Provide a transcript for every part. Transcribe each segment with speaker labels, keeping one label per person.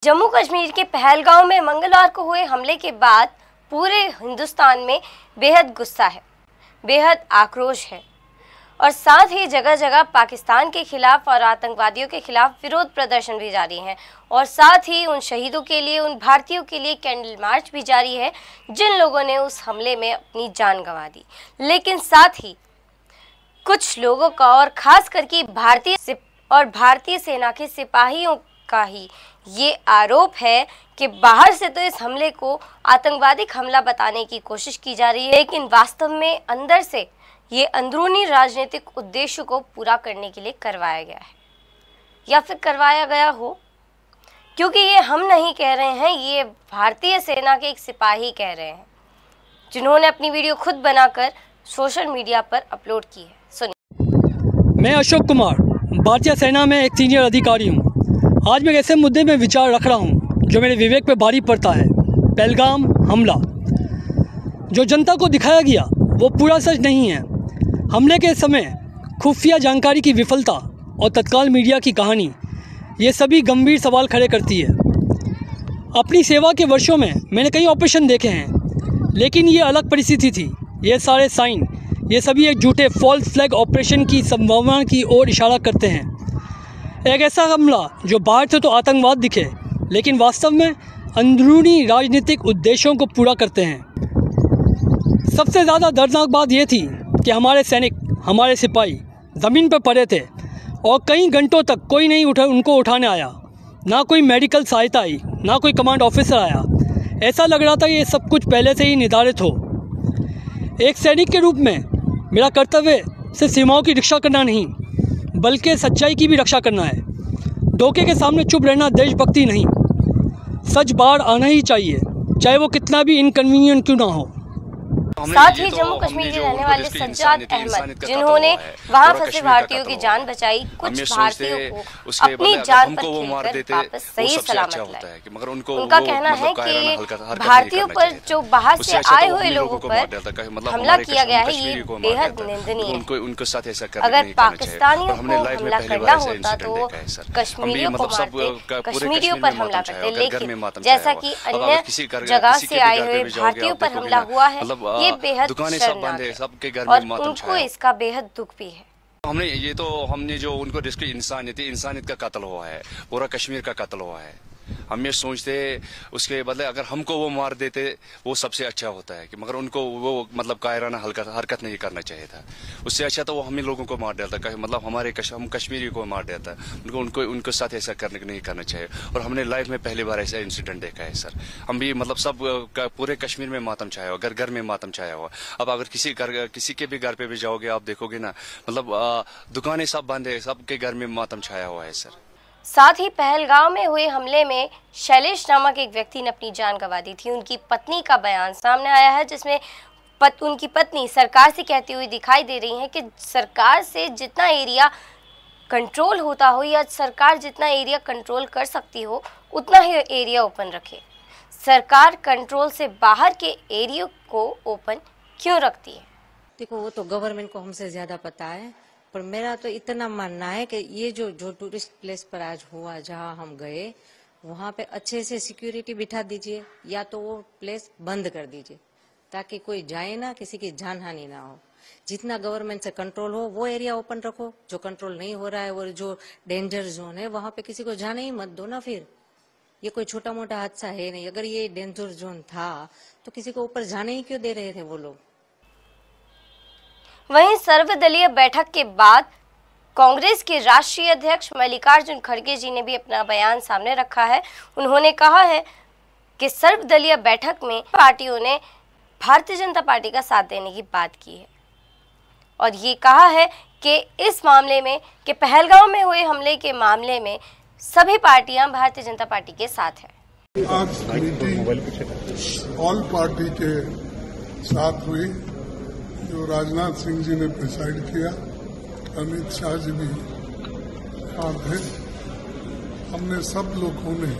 Speaker 1: जम्मू कश्मीर के पहलगांव में मंगलवार को हुए हमले के बाद पूरे हिंदुस्तान में बेहद गुस्सा है, बेहद आक्रोश है और साथ ही जगह जगह पाकिस्तान के खिलाफ और आतंकवादियों के खिलाफ विरोध प्रदर्शन भी जारी हैं और साथ ही उन शहीदों के लिए, उन भारतीयों के लिए कैंडल मार्च भी जारी है जिन लोगों ने उस हमले में अपनी जान गंवा दी। लेकिन साथ ही कुछ लोगों का और खास करके भारतीय सेना के सिपाहियों का ही ये आरोप है कि बाहर से तो इस हमले को आतंकवादी हमला बताने की कोशिश की जा रही है, लेकिन वास्तव में अंदर से ये अंदरूनी राजनीतिक उद्देश्य को पूरा करने के लिए करवाया गया है या फिर करवाया गया हो, क्योंकि ये हम नहीं कह रहे हैं, ये भारतीय सेना के एक सिपाही कह रहे हैं जिन्होंने अपनी वीडियो खुद बनाकर सोशल मीडिया पर अपलोड की है। सुनिए।
Speaker 2: मैं अशोक कुमार, भारतीय सेना में एक सीनियर अधिकारी हूँ। आज मैं ऐसे मुद्दे में विचार रख रहा हूँ जो मेरे विवेक पे भारी पड़ता है। पहलगाम हमला जो जनता को दिखाया गया वो पूरा सच नहीं है। हमले के समय खुफिया जानकारी की विफलता और तत्काल मीडिया की कहानी, ये सभी गंभीर सवाल खड़े करती है। अपनी सेवा के वर्षों में मैंने कई ऑपरेशन देखे हैं, लेकिन ये अलग परिस्थिति थी। ये सारे साइन, ये सभी एक झूठे फॉल्स फ्लैग ऑपरेशन की संभावना की ओर इशारा करते हैं। एक ऐसा हमला जो बाहर से तो आतंकवाद दिखे, लेकिन वास्तव में अंदरूनी राजनीतिक उद्देश्यों को पूरा करते हैं। सबसे ज़्यादा दर्दनाक बात यह थी कि हमारे सैनिक, हमारे सिपाही ज़मीन पर पड़े थे और कई घंटों तक कोई नहीं उनको उठाने आया। ना कोई मेडिकल सहायता आई, ना कोई कमांड ऑफिसर आया। ऐसा लग रहा था कि ये सब कुछ पहले से ही निर्धारित हो। एक सैनिक के रूप में मेरा कर्तव्य सिर्फ सीमाओं की रक्षा करना नहीं, बल्कि सच्चाई की भी रक्षा करना है। धोखे के सामने चुप रहना देशभक्ति नहीं। सच बाहर आना ही चाहिए, चाहे वो कितना भी इनकन्वीनियंट क्यों ना हो।
Speaker 1: साथ ही जम्मू कश्मीर के रहने वाले सज्जाद अहमद, जिन्होंने वहां फंसे भारतीयों की जान बचाई, कुछ भारतीयों को अपनी जान पर खेलकर वापस सही सलामत लाए। उनका कहना है कि भारतीयों पर जो बाहर से आए हुए लोगों पर हमला किया गया है, ये बेहद निंदनीय है। अगर पाकिस्तानियों को हमला करना होता तो कश्मीरियों को मारते, कश्मीरियों पर हमला करते, लेकिन जैसा कि अन्य जगह से आए हुए भारतीयों पर हमला हुआ है, ये बेहद शर्मनाक है सबके घर में मातम छाया। उनको इसका बेहद दुख भी है।
Speaker 3: हमने जो उनको इंसानियत का कत्ल हुआ है, पूरा कश्मीर का कत्ल हुआ है। हम ये सोचते उसके बदले अगर हमको वो मार देते वो सबसे अच्छा होता है कि मगर उनको वो मतलब कायराना हरकत नहीं करना चाहिए था। उससे अच्छा तो वो हम ही लोगों को मार देता, मतलब हम कश्मीरी को मार देता। उनको साथ ऐसा नहीं करना चाहिए। और हमने लाइफ में पहली बार ऐसा इंसिडेंट देखा है सर। हम भी मतलब सब पूरे कश्मीर में मातम छाया हुआ, घर में मातम छाया हुआ। अब अगर किसी के भी घर पे भी जाओगे आप देखोगे ना, मतलब दुकानें सब बंद है, सबके घर में मातम छाया हुआ है सर।
Speaker 1: साथ ही पहलगांव में हुए हमले में शैलेश नामक एक व्यक्ति ने अपनी जान गंवा दी थी। उनकी पत्नी का बयान सामने आया है, जिसमें उनकी पत्नी सरकार से कहती हुई दिखाई दे रही है कि सरकार से जितना एरिया कंट्रोल होता हो या सरकार जितना एरिया कंट्रोल कर सकती हो उतना ही एरिया ओपन रखे। सरकार कंट्रोल से बाहर के एरिया को ओपन क्यों रखती है?
Speaker 4: देखो, वो तो गवर्नमेंट को हमसे ज्यादा पता है, पर मेरा तो इतना मानना है कि ये जो टूरिस्ट प्लेस पर आज हुआ, जहां हम गए, वहां पे अच्छे से सिक्योरिटी बिठा दीजिए या तो वो प्लेस बंद कर दीजिए ताकि कोई जाए ना, किसी की जान हानि ना हो। जितना गवर्नमेंट से कंट्रोल हो वो एरिया ओपन रखो। जो कंट्रोल नहीं हो रहा है, वो जो डेंजर जोन है, वहां पे किसी को जाने ही मत दो ना। फिर ये कोई छोटा मोटा हादसा है नहीं। अगर ये डेंजर जोन था तो किसी को ऊपर जाने ही क्यों दे रहे थे वो लोग?
Speaker 1: वहीं सर्वदलीय बैठक के बाद कांग्रेस के राष्ट्रीय अध्यक्ष मल्लिकार्जुन खड़गे जी ने भी अपना बयान सामने रखा है। उन्होंने कहा है कि सर्वदलीय बैठक में पार्टियों ने भारतीय जनता पार्टी का साथ देने की बात की है और ये कहा है कि इस मामले में, कि पहलगांव में हुए हमले के मामले में सभी पार्टियां भारतीय जनता पार्टी के साथ हैं।
Speaker 5: आज मीटिंग ऑल पार्टी के साथ हुई, जो राजनाथ सिंह जी ने प्रिसाइड किया, अमित शाह जी भी साथ थे। हमने सब लोगों ने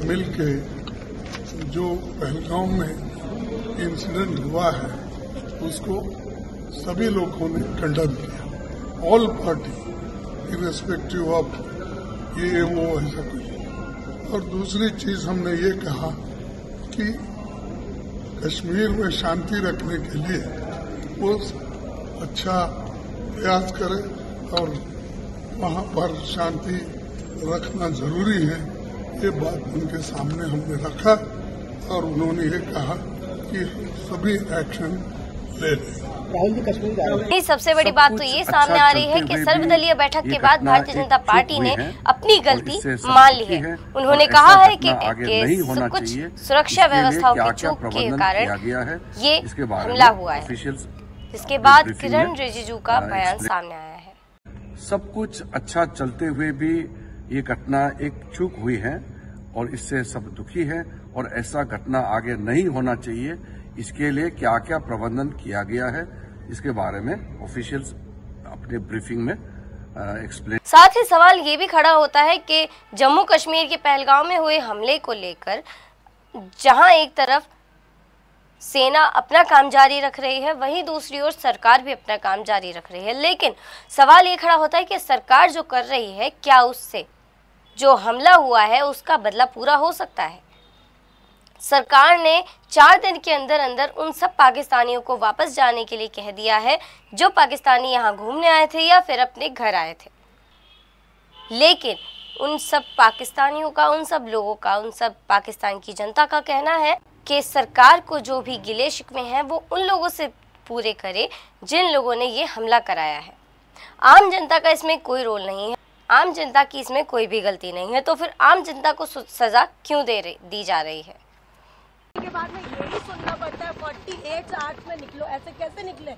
Speaker 5: मिलके जो पहलगांव में इंसिडेंट हुआ है उसको सभी लोगों ने कंडम किया। ऑल पार्टी इर्रेस्पेक्टिव ऑफ ये वो ऐसा कुछ और दूसरी चीज हमने ये कहा कि कश्मीर में शांति रखने के लिए वो अच्छा प्रयास करे और वहाँ पर शांति रखना जरूरी है। ये बात उनके सामने हमने रखा और उन्होंने ये कहा कि सभी एक्शन ले लें।
Speaker 6: राहुल जी कश्मीर जा रहे हैं।
Speaker 1: सबसे बड़ी बात तो ये सामने आ रही है कि सर्वदलीय बैठक के बाद भारतीय जनता पार्टी ने अपनी गलती मान ली है। उन्होंने कहा है कि कुछ सुरक्षा व्यवस्थाओं की चूक के कारण ये हमला हुआ है। इसके बाद किरण रिजिजू का बयान सामने आया है।
Speaker 7: सब कुछ अच्छा चलते हुए भी ये घटना एक चूक हुई है और इससे सब दुखी है और ऐसा घटना आगे नहीं होना चाहिए। इसके लिए क्या क्या प्रबंधन किया गया है इसके बारे में ऑफिशियल्स अपने ब्रीफिंग में एक्सप्लेन।
Speaker 1: साथ ही सवाल ये भी खड़ा होता है कि जम्मू कश्मीर के पहलगाम में हुए हमले को लेकर जहां एक तरफ सेना अपना काम जारी रख रही है, वहीं दूसरी ओर सरकार भी अपना काम जारी रख रही है। लेकिन सवाल ये खड़ा होता है कि सरकार जो कर रही है, क्या उससे जो हमला हुआ है उसका बदला पूरा हो सकता है? सरकार ने 4 दिन के अंदर अंदर उन सब पाकिस्तानियों को वापस जाने के लिए कह दिया है जो पाकिस्तानी यहाँ घूमने आए थे या फिर अपने घर आए थे। लेकिन उन सब पाकिस्तानियों का, उन सब लोगों का, उन सब पाकिस्तान की जनता का कहना है कि सरकार को जो भी गिले शिकवे हैं वो उन लोगों से पूरे करे जिन लोगों ने ये हमला कराया है। आम जनता का इसमें कोई रोल नहीं है, आम जनता की इसमें कोई भी गलती नहीं है। तो फिर आम जनता को सजा क्यों दी जा रही है?
Speaker 8: के बाद में यही सुनना पड़ता है 48 आवर्स में निकलो। ऐसे कैसे निकले?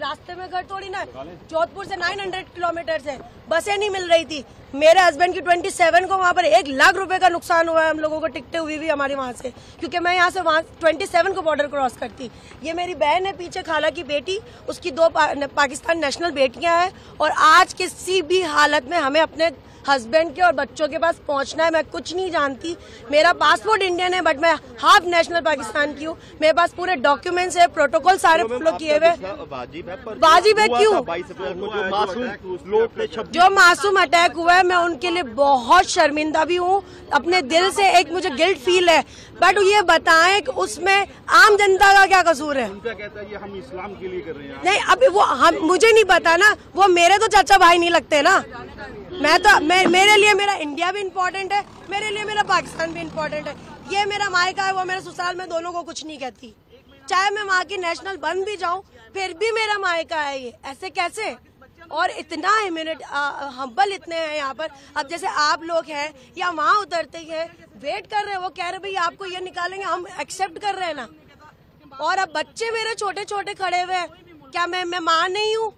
Speaker 8: रास्ते में घर थोड़ी ना, जोधपुर से 900 किलोमीटर है, बसें नहीं मिल रही थी। मेरे हस्बैंड की 27 को वहाँ पर 1 लाख रुपए का नुकसान हुआ है। हम लोगों को टिकटें हुई भी हमारे वहाँ से, क्योंकि मैं यहाँ से वहाँ 27 को बॉर्डर क्रॉस करती। ये मेरी बहन है पीछे, खाला की बेटी, उसकी 2 पाकिस्तान नेशनल बेटियां हैं। और आज किसी भी हालत में हमें अपने हस्बैंड के और बच्चों के पास पहुंचना है। मैं कुछ नहीं जानती, मेरा पासपोर्ट इंडियन है बट मैं हाफ नेशनल पाकिस्तान की हूँ। मेरे पास पूरे डॉक्यूमेंट्स है, प्रोटोकॉल सारे फॉलो किए हुए। वाजिब है क्यों? जो मासूम अटैक हुआ है मैं उनके लिए बहुत शर्मिंदा भी हूँ, अपने दिल से एक मुझे गिल्ट फील है। बट ये बताएं कि उसमें आम जनता का क्या कसूर है?
Speaker 6: उनका कहता है ये हम इस्लाम के लिए कर रहे हैं।
Speaker 8: नहीं, अभी वो मुझे नहीं पता ना, वो मेरे तो चाचा भाई नहीं लगते ना। मेरे लिए मेरा इंडिया भी इम्पोर्टेंट है, मेरे लिए मेरा पाकिस्तान भी इम्पोर्टेंट है। ये मेरा मायका है, वो मेरे ससुराल में, दोनों को कुछ नहीं कहती। चाहे मैं वहाँ की नेशनल बन भी जाऊँ फिर भी मेरा मायका है ये। ऐसे कैसे? और इतना हम्बल इतने हैं यहाँ पर। अब जैसे आप लोग हैं या वहाँ उतरते हैं, वेट कर रहे हैं, वो कह रहे भाई आपको ये निकालेंगे, हम एक्सेप्ट कर रहे हैं ना। और अब बच्चे मेरे छोटे छोटे खड़े हुए हैं, क्या मैं माँ नहीं हूँ?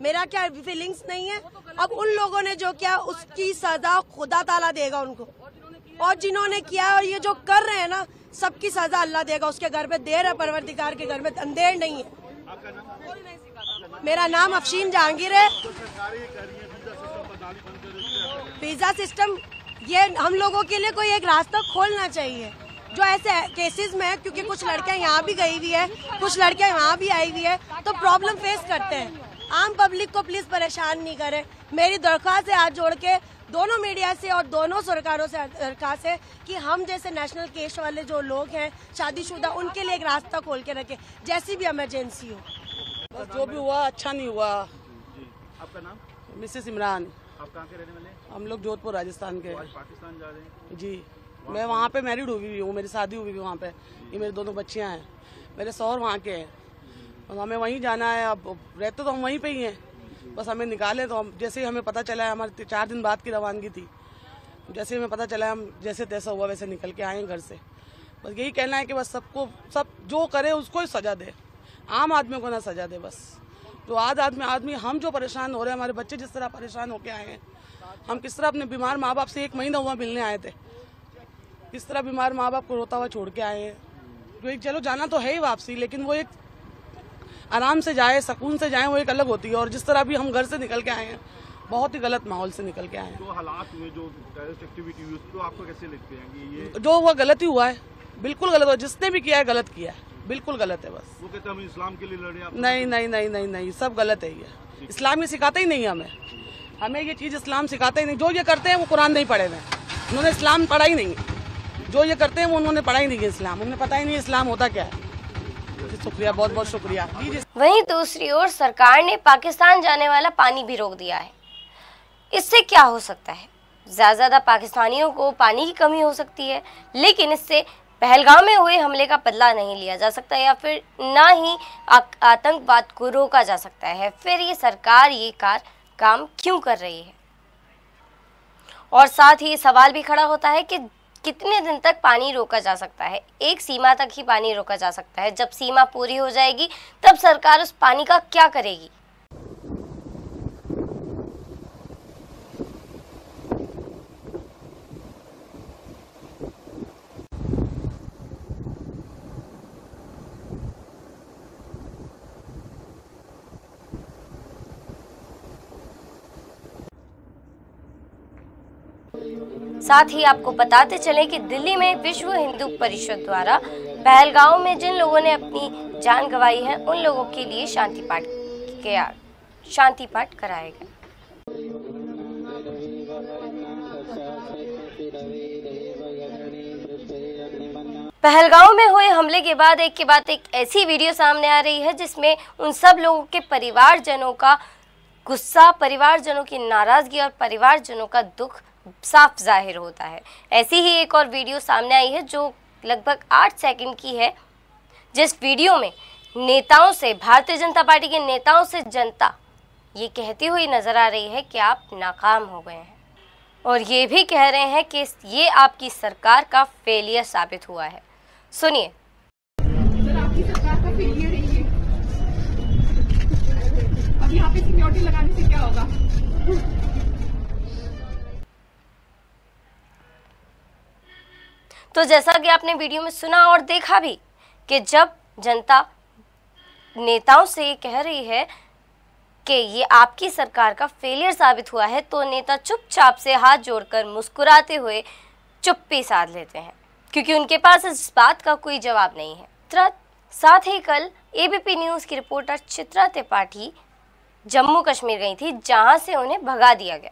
Speaker 8: मेरा क्या फीलिंग्स नहीं है? अब उन लोगों ने जो किया उसकी सजा खुदा ताला देगा उनको, और जिन्होंने किया और ये जो कर रहे हैं ना, सबकी सजा अल्लाह देगा। उसके घर पे देर है, परवरदिगार के घर में अंधेर नहीं है। मेरा नाम अफशीन जहांगीर है। वीजा सिस्टम ये हम लोगों के लिए कोई एक रास्ता खोलना चाहिए जो ऐसे केसेस में है, क्योंकि कुछ लड़कियां यहाँ भी गई हुई है, कुछ लड़कियां यहाँ भी आई हुई है, तो प्रॉब्लम फेस करते हैं। आम पब्लिक को प्लीज परेशान नहीं करें। मेरी दरख्वास्त है हाथ जोड़ के दोनों मीडिया से और दोनों सरकारों से दरख्वास्त है कि हम जैसे नेशनल केस वाले जो लोग हैं शादीशुदा, उनके लिए एक रास्ता खोल के रखें, जैसी भी इमरजेंसी हो।
Speaker 9: बस जो भी हुआ अच्छा नहीं हुआ।
Speaker 6: आपका नाम?
Speaker 9: मिसेस इमरान।
Speaker 6: आप कहाँ के रहने वाले हैं?
Speaker 9: हम लोग जोधपुर राजस्थान के।
Speaker 6: आज पाकिस्तान जा रहे हैं?
Speaker 9: जी, मैं वहाँ पे मैरिड हुई हूँ, मेरी शादी हुई भी वहाँ पे। ये मेरी दोनों बच्चियाँ हैं, मेरे शौहर वहाँ के हैं और हमें वहीं जाना है। अब रहते तो हम वहीं पे ही हैं, बस हमें निकाले तो हम जैसे ही हमें पता चला है, हमारे 4 दिन बाद की रवानगी थी, जैसे ही हमें पता चला हम जैसे तैसा हुआ वैसे निकल के आए घर से। बस यही कहना है कि बस सबको सब जो करे उसको ही सजा दे, आम आदमी को ना सजा दे। बस जो आदमी हम जो परेशान हो रहे हैं, हमारे बच्चे जिस तरह परेशान होके आए हैं, हम किस तरह अपने बीमार माँ बाप से 1 महीना हुआ मिलने आए थे, किस तरह बीमार माँ बाप को रोता हुआ छोड़ के आए हैं। जो एक चलो जाना तो है ही वापसी, लेकिन वो एक आराम से जाए, सुकून से जाए, वो एक अलग होती है। और जिस तरह अभी हम घर से निकल के आए हैं, बहुत ही गलत माहौल से निकल के आए हैं।
Speaker 6: जो हालात हुए, जो टेररिस्ट एक्टिविटी हुई, उसको आपको कैसे लगते हैं कि ये
Speaker 9: जो हुआ गलत ही हुआ है? बिल्कुल गलत हुआ, जिसने भी किया है गलत किया है, बिल्कुल गलत है। बस
Speaker 6: वो कहते हैं हम इस्लाम के लिए लड़े हैं।
Speaker 9: नहीं नहीं नहीं नहीं नहीं, सब गलत है। ये इस्लाम ये सिखाता ही नहीं हमें ये चीज़ इस्लाम सिखाता ही नहीं। जो ये करते हैं वो कुरान नहीं पढ़े हुए, उन्होंने इस्लाम पढ़ा ही नहीं। जो ये करते हैं वो उन्होंने पढ़ा ही नहीं है इस्लाम, उन्हें पता ही नहीं इस्लाम होता क्या है। शुक्रिया, बहुत बहुत शुक्रिया।
Speaker 1: वहीं दूसरी ओर सरकार ने पाकिस्तान जाने वाला पानी भी रोक दिया है। इससे क्या हो सकता है? ज्यादा पाकिस्तानियों को पानी की कमी हो सकती है, लेकिन इससे पहलगाम में हुए हमले का बदला नहीं लिया जा सकता या फिर ना ही आतंकवाद को रोका जा सकता है। फिर ये सरकार ये काम क्यों कर रही है? और साथ ही सवाल भी खड़ा होता है कि कितने दिन तक पानी रोका जा सकता है? एक सीमा तक ही पानी रोका जा सकता है। जब सीमा पूरी हो जाएगी तब सरकार उस पानी का क्या करेगी? साथ ही आपको बताते चले कि दिल्ली में विश्व हिंदू परिषद द्वारा पहलगाम में जिन लोगों ने अपनी जान गंवाई है उन लोगों के लिए शांति पाठ कराया गया। पहलगाम में हुए हमले के बाद एक ऐसी वीडियो सामने आ रही है जिसमें उन सब लोगों के परिवारजनों का गुस्सा, परिवारजनों की नाराजगी और परिवारजनों का दुख साफ जाहिर होता है। ऐसी ही एक और वीडियो सामने आई है जो लगभग 8 सेकंड की है, जिस वीडियो में नेताओं से, भारतीय जनता पार्टी के नेताओं से जनता ये कहती हुई नजर आ रही है कि आप नाकाम हो गए हैं और ये भी कह रहे हैं कि ये आपकी सरकार का फेलियर साबित हुआ है। सुनिए।
Speaker 10: आपकी सरकार का फेलियर है ये। अब यहाँ पे सिक्योरिटी लगाने से क्या होगा?
Speaker 1: तो जैसा कि आपने वीडियो में सुना और देखा भी कि जब जनता नेताओं से ये कह रही है कि ये आपकी सरकार का फेलियर साबित हुआ है, तो नेता चुपचाप से हाथ जोड़कर मुस्कुराते हुए चुप्पी साध लेते हैं, क्योंकि उनके पास इस बात का कोई जवाब नहीं है। साथ ही कल एबीपी न्यूज़ की रिपोर्टर चित्रा त्रिपाठी जम्मू कश्मीर गई थी, जहां से उन्हें भगा दिया गया।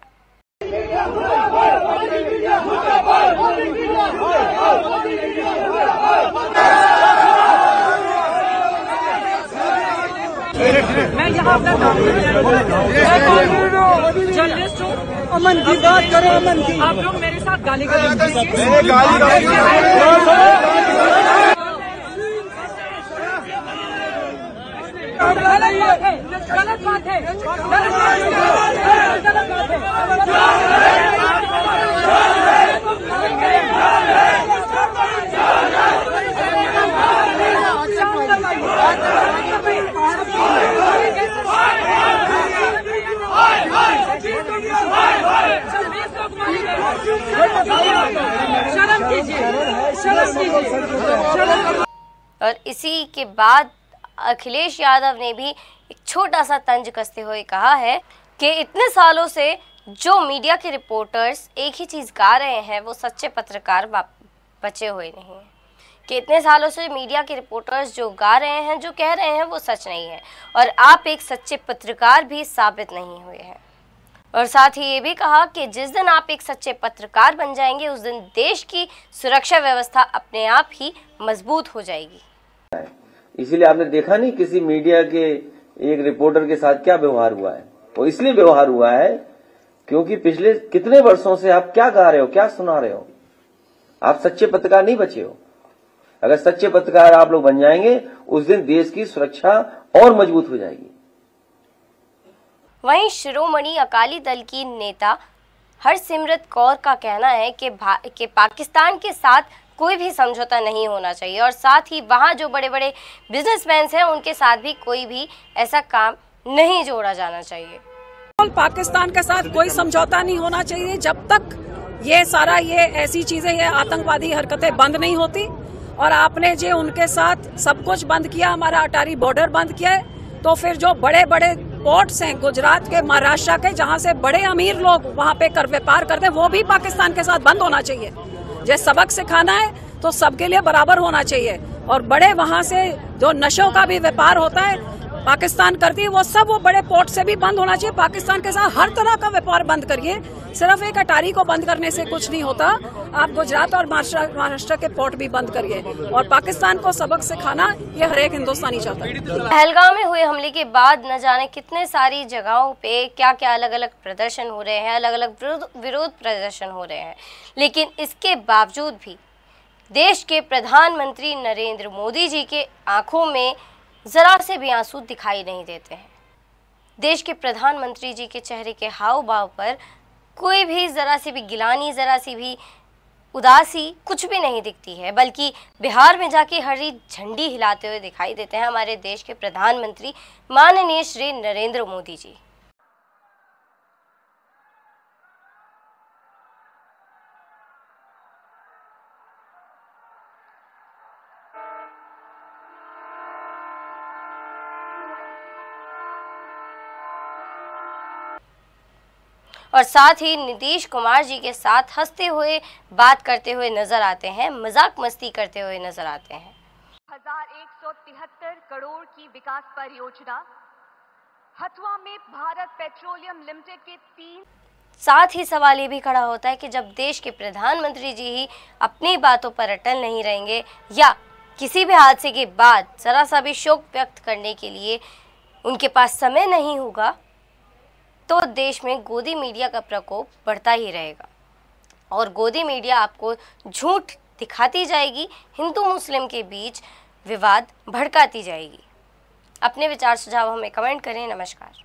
Speaker 11: मैं यहाँ अपना जर्नलिस्ट हूँ। अमन की बात करो, अमन की। आप लोग मेरे साथ गाली गलत बात है। शर्म कीजिए।
Speaker 1: और इसी के बाद अखिलेश यादव ने भी एक छोटा सा तंज कसते हुए कहा है कि इतने सालों से जो मीडिया के रिपोर्टर्स एक ही चीज़ गा रहे हैं वो सच्चे पत्रकार बचे हुए नहीं हैं, कि इतने सालों से मीडिया के रिपोर्टर्स जो गा रहे हैं, जो कह रहे हैं वो सच नहीं है और आप एक सच्चे पत्रकार भी साबित नहीं हुए हैं। और साथ ही ये भी कहा कि जिस दिन आप एक सच्चे पत्रकार बन जाएंगे उस दिन देश की सुरक्षा व्यवस्था अपने आप ही मजबूत हो जाएगी।
Speaker 12: इसीलिए आपने देखा नहीं किसी मीडिया के एक रिपोर्टर के साथ क्या व्यवहार हुआ है। वो इसलिए व्यवहार हुआ है क्योंकि पिछले कितने वर्षों से आप क्या गा रहे हो, क्या सुना रहे हो। आप सच्चे पत्रकार नहीं बचे हो। अगर सच्चे पत्रकार आप लोग बन जाएंगे उस दिन देश की सुरक्षा और मजबूत हो जाएगी।
Speaker 1: वहीं शिरोमणि अकाली दल की नेता हरसिमरत कौर का कहना है कि पाकिस्तान के साथ कोई भी समझौता नहीं होना चाहिए और साथ ही वहाँ जो बड़े बड़े बिजनेसमैन हैं उनके साथ भी कोई भी ऐसा काम नहीं जोड़ा जाना चाहिए।
Speaker 11: पाकिस्तान के साथ कोई समझौता नहीं होना चाहिए जब तक ये ऐसी चीजें, ये आतंकवादी हरकतें बंद नहीं होती। और आपने जो उनके साथ सब कुछ बंद किया, हमारा अटारी बॉर्डर बंद किया है, तो फिर जो बड़े बड़े पोर्ट्स हैं गुजरात के, महाराष्ट्र के, जहाँ से बड़े अमीर लोग वहाँ पे व्यापार करते हैं, वो भी पाकिस्तान के साथ बंद होना चाहिए। जो सबक सिखाना है तो सबके लिए बराबर होना चाहिए। और बड़े वहाँ से जो नशों का भी व्यापार होता है पाकिस्तान करती है वो सब, वो बड़े पोर्ट से भी बंद होना चाहिए। पाकिस्तान के साथ हर तरह का व्यापार बंद करिए, सिर्फ एक अटारी को बंद करने से कुछ नहीं होता। आप गुजरात और महाराष्ट्र के पोर्ट भी बंद करिए और पाकिस्तान को सबक सिखाना ये हर एक हिंदुस्तानी चाहता है।
Speaker 1: पहलगाम में हुए हमले के बाद न जाने कितने सारी जगहों पे क्या क्या अलग अलग प्रदर्शन हो रहे हैं, अलग अलग विरोध प्रदर्शन हो रहे हैं, लेकिन इसके बावजूद भी देश के प्रधानमंत्री नरेंद्र मोदी जी के आंखों में जरा से भी आंसू दिखाई नहीं देते हैं। देश के प्रधानमंत्री जी के चेहरे के हाव भाव पर कोई भी जरा सी भी गिलानी, जरा सी भी उदासी कुछ भी नहीं दिखती है, बल्कि बिहार में जाके हरी झंडी हिलाते हुए दिखाई देते हैं हमारे देश के प्रधानमंत्री माननीय श्री नरेंद्र मोदी जी। और साथ ही नीतीश कुमार जी के साथ हंसते हुए बात करते हुए नजर आते हैं, मजाक मस्ती करते हुए नजर आते हैं।
Speaker 13: 1173 करोड़ की विकास परियोजना, हथुआ में भारत पेट्रोलियम लिमिटेड के 3।
Speaker 1: साथ ही सवाल ये भी खड़ा होता है कि जब देश के प्रधानमंत्री जी ही अपनी बातों पर अटल नहीं रहेंगे या किसी भी हादसे के बाद जरा सा भी शोक व्यक्त करने के लिए उनके पास समय नहीं होगा, तो देश में गोदी मीडिया का प्रकोप बढ़ता ही रहेगा और गोदी मीडिया आपको झूठ दिखाती जाएगी, हिंदू मुस्लिम के बीच विवाद भड़काती जाएगी। अपने विचार सुझाव हमें कमेंट करें। नमस्कार।